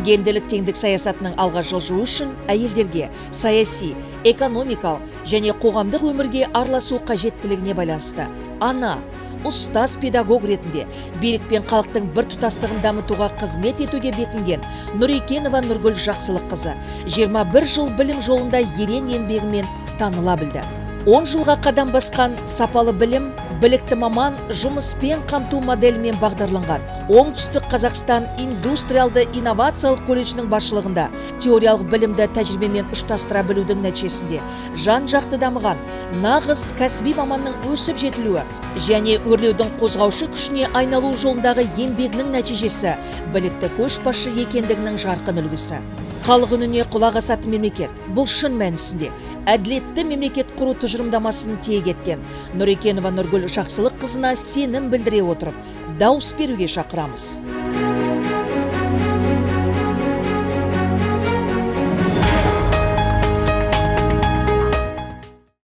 Гендерлік теңдік саясатының алға жылжуы үшін әйелдерге саяси, экономикалық және қоғамдық өмірге араласу қажеттілігіне байланысты ана, ұстаз педагог ретінде билік пен халықтың бір тұтастығын дамытуға қызмет етуге бекінген Нұрекенова Нұргүл Жақсылыққызы 21 жыл білім жолында ерен еңбегімен таныла білді. 10 жылға қадам басқан сапалы білім, білікті маман, жұмыспен қамту моделімен бағдарланған Оңтүстік Қазақстан индустриалды инновациялық колледжінің басшылығында теориялық білімді тәжірибемен ұштастыра білудің нәтижесінде жан-жақты дамыған нағыз кәсіби маманның өсіп жетілуі және өрлеудің қозғаушы күшіне айналу жолындағы еңбегінің нәтижесі білікті көшбасшы екендігінің жарқын үлгісі. Халық үніне құлақ асатын мемлекет бұл шын мәнісінде әділетті мемлекет құру тұжырымдамасын тиек еткен Нұрекенова Нұргүл Жақсылыққызына сенім білдіре отырып дауыс беруге шақырамыз.